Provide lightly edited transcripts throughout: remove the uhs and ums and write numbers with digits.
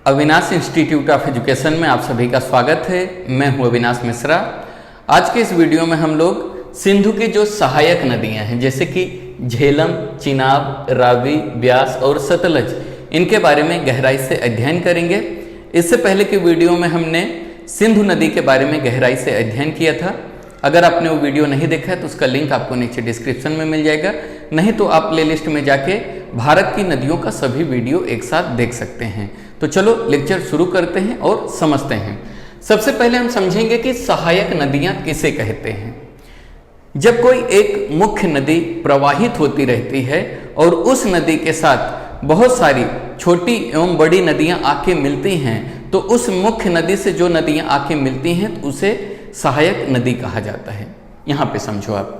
Avinash institute of education में आप सभी का स्वागत है। मैं हूं अविनाश मिश्रा। आज के इस वीडियो में हम लोग सिंधु की जो सहायक नदियां हैं जैसे कि झेलम, चिनाब, रावी, ब्यास और सतलज, इनके बारे में गहराई से अध्ययन करेंगे। इससे पहले के वीडियो में हमने सिंधु नदी के बारे में गहराई से अध्ययन किया था। अगर आपने वो वीडियो नहीं देखा है तो उसका लिंक आपको नीचे डिस्क्रिप्शन में मिल जाएगा, नहीं तो आप प्लेलिस्ट में जाके भारत की नदियों का सभी वीडियो एक साथ देख सकते हैं। तो चलो लेक्चर शुरू करते हैं और समझते हैं। सबसे पहले हम समझेंगे कि सहायक नदियां किसे कहते हैं। जब कोई एक मुख्य नदी प्रवाहित होती रहती है और उस नदी के साथ बहुत सारी छोटी एवं बड़ी नदियां आके मिलती हैं, तो उस मुख्य नदी से जो नदियां आके मिलती हैं तो उसे सहायक नदी कहा जाता है। यहाँ पे समझो आप,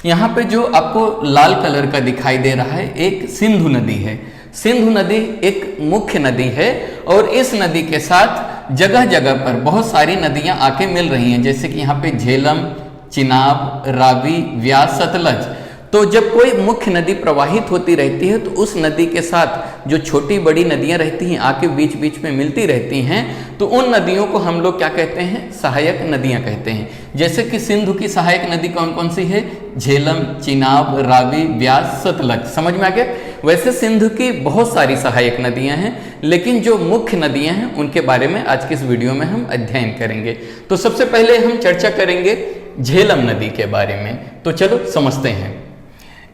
यहाँ पे जो आपको लाल कलर का दिखाई दे रहा है एक सिंधु नदी है। सिंधु नदी एक मुख्य नदी है और इस नदी के साथ जगह जगह पर बहुत सारी नदियां आके मिल रही हैं, जैसे कि यहाँ पे झेलम, चिनाब, रावी, व्यास, सतलज। तो जब कोई मुख्य नदी प्रवाहित होती रहती है तो उस नदी के साथ जो छोटी बड़ी नदियां रहती हैं आके बीच बीच में मिलती रहती हैं, तो उन नदियों को हम लोग क्या कहते हैं? सहायक नदियां कहते हैं। जैसे कि सिंधु की सहायक नदी कौन कौन सी है? झेलम, चिनाब, रावी, ब्यास, सतलज। समझ में आ गया? वैसे सिंधु की बहुत सारी सहायक नदियां हैं, लेकिन जो मुख्य नदियां हैं उनके बारे में आज की इस वीडियो में हम अध्ययन करेंगे। तो सबसे पहले हम चर्चा करेंगे झेलम नदी के बारे में। तो चलो समझते हैं।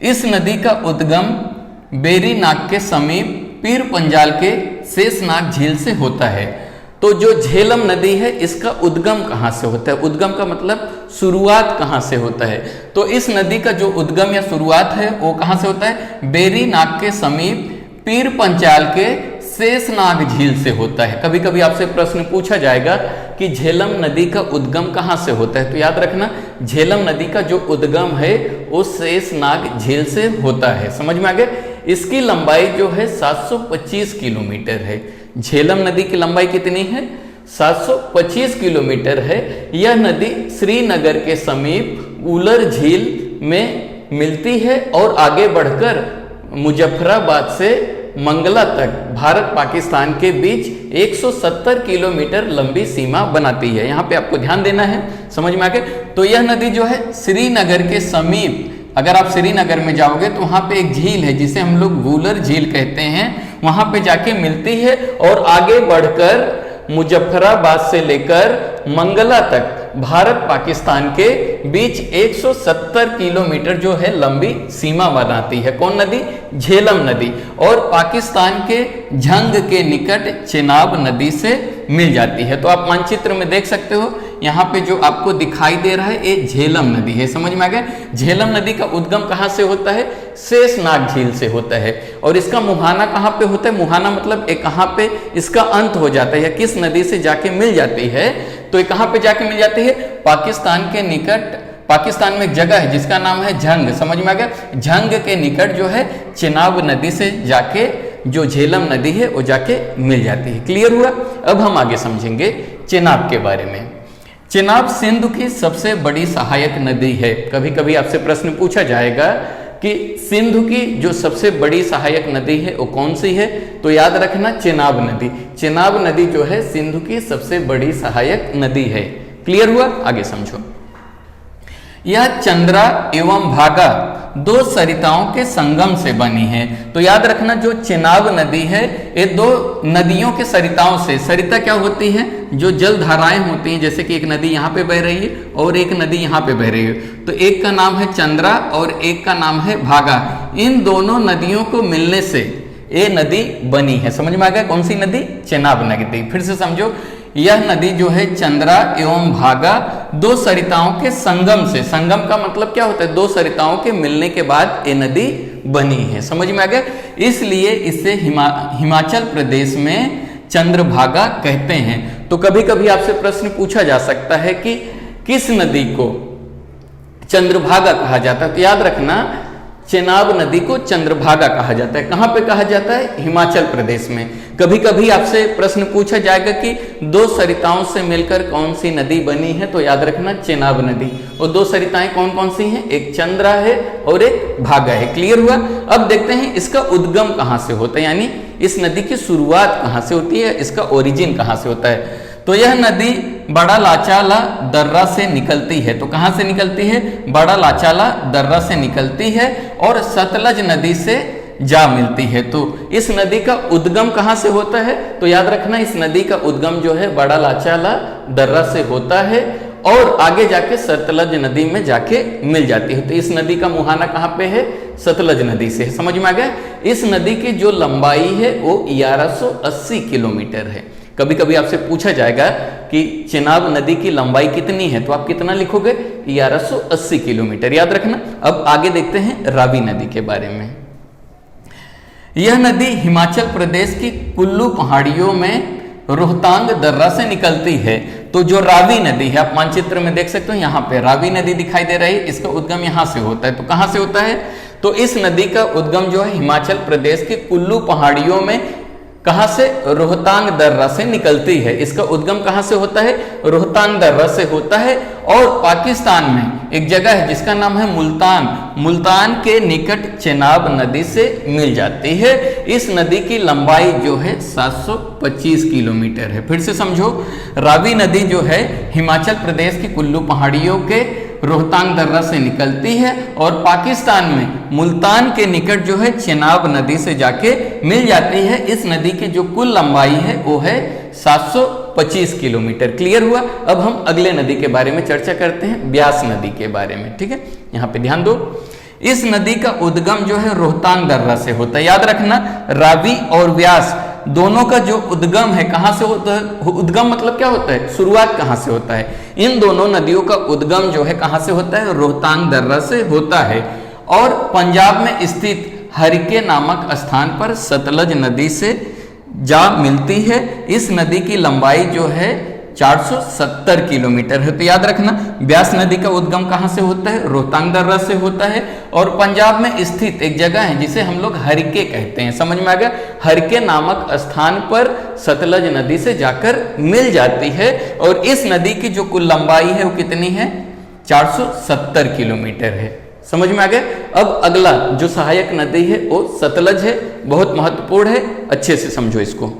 इस नदी का उद्गम बेरी नाग के समीप पीर पंजाल के शेषनाग झील से होता है। तो जो झेलम नदी है इसका उद्गम कहाँ से होता है? उद्गम का मतलब शुरुआत कहाँ से होता है? तो इस नदी का जो उद्गम या शुरुआत है वो कहाँ से होता है? बेरी नाग के समीप पीर पंजाल के शेषनाग झील से होता है। कभी कभी आपसे प्रश्न पूछा जाएगा कि झेलम नदी का उद्गम कहाँ से होता है, तो याद रखना झेलम नदी का जो उद्गम है वो शेषनाग झील से होता है। समझ में आ गया? इसकी लंबाई जो है 725 किलोमीटर है। झेलम नदी की लंबाई कितनी है? 725 किलोमीटर है। यह नदी श्रीनगर के समीप उलर झील में मिलती है और आगे बढ़कर मुजफ्फराबाद से मंगला तक भारत पाकिस्तान के बीच 170 किलोमीटर लंबी सीमा बनाती है। यहाँ पे आपको ध्यान देना है। समझ में आ गया? तो यह नदी जो है श्रीनगर के समीप, अगर आप श्रीनगर में जाओगे तो वहाँ पे एक झील है जिसे हम लोग वूलर झील कहते हैं, वहाँ पे जाके मिलती है और आगे बढ़कर मुजफ्फराबाद से लेकर मंगला तक भारत पाकिस्तान के बीच 170 किलोमीटर जो है लंबी सीमा बनाती है। कौन नदी? झेलम नदी। और पाकिस्तान के झंग के निकट चिनाब नदी से मिल जाती है। तो आप मानचित्र में देख सकते हो, यहाँ पे जो आपको दिखाई दे रहा है ये झेलम नदी है। समझ में आ गया? झेलम नदी का उद्गम कहाँ से होता है? शेषनाग झील से होता है। और इसका मुहाना कहाँ पे होता है? मुहाना मतलब एक कहाँ पे इसका अंत हो जाता है या किस नदी से जाके मिल जाती है? तो ये कहाँ पे जाके मिल जाती है? पाकिस्तान के निकट, पाकिस्तान में एक जगह है जिसका नाम है झंग। समझ में आ गया? झंग के निकट जो है चिनाब नदी से जाके जो झेलम नदी है वो जाके मिल जाती है। क्लियर हुआ? अब हम आगे समझेंगे चिनाब के बारे में। चिनाब सिंधु की सबसे बड़ी सहायक नदी है। कभी कभी आपसे प्रश्न पूछा जाएगा कि सिंधु की जो सबसे बड़ी सहायक नदी है वो कौन सी है? तो याद रखना चिनाब नदी। चिनाब नदी जो है सिंधु की सबसे बड़ी सहायक नदी है। क्लियर हुआ? आगे समझो। यह चंद्रा एवं भागा दो सरिताओं के संगम से बनी है। तो याद रखना जो चिनाब नदी है ये दो नदियों के सरिताओं से, सरिता क्या होती है? जो जल धाराएं होती हैं, जैसे कि एक नदी यहाँ पे बह रही है और एक नदी यहाँ पे बह रही है, तो एक का नाम है चंद्रा और एक का नाम है भागा। इन दोनों नदियों को मिलने से ये नदी बनी है। समझ में आ गया? कौन सी नदी? चिनाब नदी। फिर से समझो, यह नदी जो है चंद्रा एवं भागा दो सरिताओं के संगम से, संगम का मतलब क्या होता है? दो सरिताओं के मिलने के बाद ये नदी बनी है। समझ में आ गया? इसलिए इसे हिमाचल प्रदेश में चंद्रभागा कहते हैं। तो कभी कभी आपसे प्रश्न पूछा जा सकता है कि किस नदी को चंद्रभागा कहा जाता है? तो याद रखना चेनाब नदी को चंद्रभागा कहा जाता है। कहाँ पे कहा जाता है? हिमाचल प्रदेश में। कभी कभी आपसे प्रश्न पूछा जाएगा कि दो सरिताओं से मिलकर कौन सी नदी बनी है, तो याद रखना चेनाब नदी। और दो सरिताएं कौन कौन सी हैं? एक चंद्रा है और एक भागा है। क्लियर हुआ? अब देखते हैं इसका उद्गम कहाँ से होता है, यानी इस नदी की शुरुआत कहाँ से होती है, इसका ओरिजिन कहाँ से होता है। तो यह नदी बड़ा लाचाला दर्रा से निकलती है। तो कहाँ से निकलती है? बड़ा लाचाला दर्रा से निकलती है और सतलज नदी से जा मिलती है। तो इस नदी का उद्गम कहाँ से होता है? तो याद रखना इस नदी का उद्गम जो है बड़ा लाचाला दर्रा से होता है और आगे जाके सतलज नदी में जाके मिल जाती है। तो इस नदी का मुहाना कहाँ पे है? सतलज नदी से। समझ में आ गया? इस नदी की जो लंबाई है वो 1180 किलोमीटर है। कभी कभी आपसे पूछा जाएगा कि चेनाब नदी की लंबाई कितनी है, तो आप कितना लिखोगे? 1180 किलोमीटर। याद रखना। अब आगे देखते हैं रावी नदी के बारे में। यह नदी हिमाचल प्रदेश की कुल्लू पहाड़ियों में रोहतांग दर्रा से निकलती है। तो जो रावी नदी है, आप मानचित्र में देख सकते हो, यहाँ पे रावी नदी दिखाई दे रही है, इसका उद्गम यहाँ से होता है। तो कहाँ से होता है? तो इस नदी का उद्गम जो है हिमाचल प्रदेश की कुल्लू पहाड़ियों में कहां से? रोहतांग दर्रा से निकलती है। इसका उद्गम कहां से होता है? रोहतांग दर्रा से होता है और पाकिस्तान में एक जगह है जिसका नाम है मुल्तान, मुल्तान के निकट चेनाब नदी से मिल जाती है। इस नदी की लंबाई जो है 725 किलोमीटर है। फिर से समझो, रावी नदी जो है हिमाचल प्रदेश की कुल्लू पहाड़ियों के रोहतांग दर्रा से निकलती है और पाकिस्तान में मुल्तान के निकट जो है चेनाब नदी से जाके मिल जाती है। इस नदी की जो कुल लंबाई है वो है 725 किलोमीटर। क्लियर हुआ? अब हम अगले नदी के बारे में चर्चा करते हैं, ब्यास नदी के बारे में। ठीक है, यहाँ पे ध्यान दो। इस नदी का उद्गम जो है रोहतांग दर्रा से होता है। याद रखना, रावी और व्यास दोनों का जो उद्गम है कहां से होता है? उद्गम मतलब क्या होता है? शुरुआत कहां से होता है? इन दोनों नदियों का उद्गम जो है कहां से होता है? रोहतांग दर्रा से होता है और पंजाब में स्थित हरिके नामक स्थान पर सतलज नदी से जा मिलती है। इस नदी की लंबाई जो है 470 किलोमीटर है। तो याद रखना, ब्यास नदी का उद्गम कहां से होता है? रोहतांग दर्रा से होता है और पंजाब में स्थित एक जगह है जिसे हम लोग हरिके कहते हैं। समझ में आ गया? हरिके नामक स्थान पर सतलज नदी से जाकर मिल जाती है और इस नदी की जो कुल लंबाई है वो कितनी है? 470 किलोमीटर है। समझ में आ गया? अब अगला जो सहायक नदी है वो सतलज है, बहुत महत्वपूर्ण है, अच्छे से समझो इसको।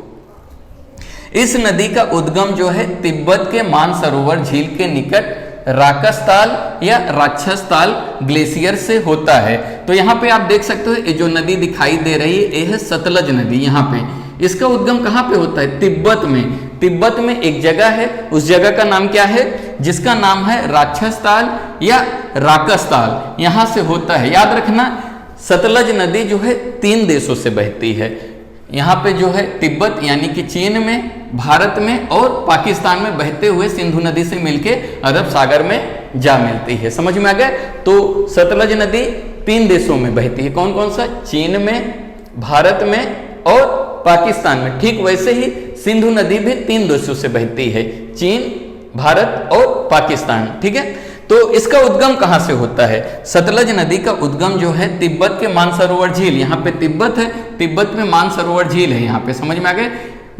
इस नदी का उद्गम जो है तिब्बत के मानसरोवर झील के निकट राकसताल या राक्षसताल ग्लेशियर से होता है। तो यहाँ पे आप देख सकते हो ये जो नदी दिखाई दे रही है ये है सतलज नदी। यहाँ पे इसका उद्गम कहाँ पे होता है? तिब्बत में। तिब्बत में एक जगह है, उस जगह का नाम क्या है? जिसका नाम है राक्षसताल या राकसताल, यहाँ से होता है। याद रखना, सतलज नदी जो है 3 देशों से बहती है। यहाँ पे जो है तिब्बत यानी कि चीन में, भारत में और पाकिस्तान में बहते हुए सिंधु नदी से मिलके अरब सागर में जा मिलती है। समझ में आ गया? तो सतलज नदी 3 देशों में बहती है। कौन कौन सा? चीन में, भारत में और पाकिस्तान में। ठीक वैसे ही सिंधु नदी भी 3 देशों से बहती है, चीन, भारत और पाकिस्तान। ठीक है, तो इसका उद्गम कहां से होता है? सतलज नदी का उद्गम जो है तिब्बत के मानसरोवर झील, यहाँ पे तिब्बत है, तिब्बत में मानसरोवर झील है। यहाँ पे समझ में आ गए?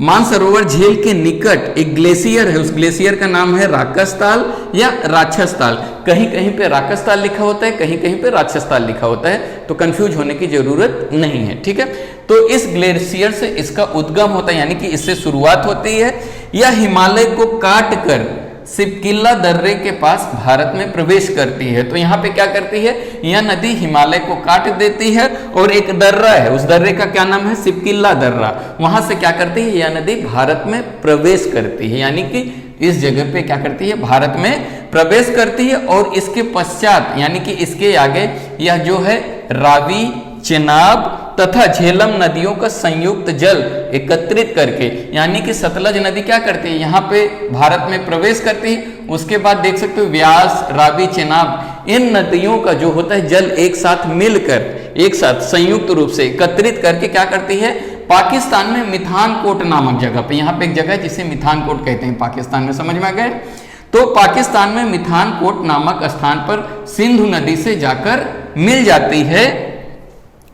मानसरोवर झील के निकट एक ग्लेशियर है, उस ग्लेशियर का नाम है राकसताल या राक्षसताल। कहीं कहीं पे राकसताल लिखा होता है, कहीं कहीं पे राक्षसताल लिखा होता है, तो कंफ्यूज होने की जरूरत नहीं है। ठीक है, तो इस ग्लेशियर से इसका उद्गम होता है, यानी कि इससे शुरुआत होती है। यह हिमालय को काट कर सिपकिल्ला दर्रे के पास भारत में प्रवेश करती है। तो यहाँ पे क्या करती है? यह नदी हिमालय को काट देती है और एक दर्रा है, उस दर्रे का क्या नाम है? सिपकिल्ला दर्रा। वहां से क्या करती है? यह नदी भारत में प्रवेश करती है, यानी कि इस जगह पे क्या करती है? भारत में प्रवेश करती है और इसके पश्चात यानी कि इसके आगे यह जो है रावी, चेनाब तथा झेलम नदियों का संयुक्त जल एकत्रित करके, यानी कि सतलज नदी क्या करती है? यहाँ पे भारत में प्रवेश करती है। उसके बाद देख सकते हो व्यास, रावी, चेनाब, इन नदियों का जो होता है जल एक साथ मिलकर, एक साथ संयुक्त रूप से एकत्रित करके क्या करती है? पाकिस्तान में मिथानकोट नामक जगह पे, यहाँ पे एक जगह है जिसे मिथानकोट कहते हैं पाकिस्तान में। समझ में आ गए? तो पाकिस्तान में मिथानकोट नामक स्थान पर सिंधु नदी से जाकर मिल जाती है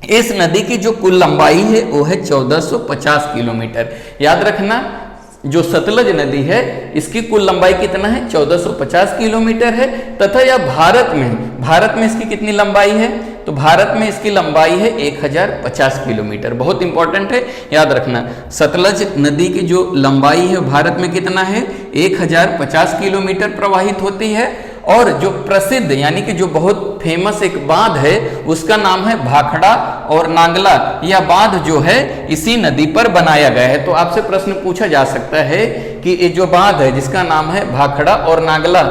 इस नदी की जो कुल लंबाई है वो है 1450 किलोमीटर। याद रखना, जो सतलज नदी है इसकी कुल लंबाई कितना है, 1450 किलोमीटर है। तथा यह भारत में इसकी कितनी लंबाई है, तो भारत में इसकी लंबाई है 1050 किलोमीटर। बहुत इंपॉर्टेंट है, याद रखना। सतलज नदी की जो लंबाई है भारत में कितना है, 1050 किलोमीटर प्रवाहित होती है। और जो प्रसिद्ध यानी कि जो बहुत फेमस एक बांध है उसका नाम है भाखड़ा और नांगला। यह बांध जो है इसी नदी पर बनाया गया है। तो आपसे प्रश्न पूछा जा सकता है कि ये जो बांध है जिसका नाम है भाखड़ा और नांगला,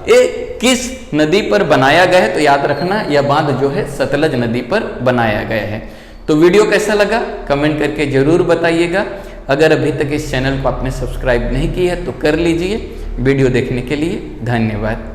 ये किस नदी पर बनाया गया है, तो याद रखना यह बांध जो है सतलज नदी पर बनाया गया है। तो वीडियो कैसा लगा कमेंट करके जरूर बताइएगा। अगर अभी तक इस चैनल को आपने सब्सक्राइब नहीं किया है तो कर लीजिए। वीडियो देखने के लिए धन्यवाद।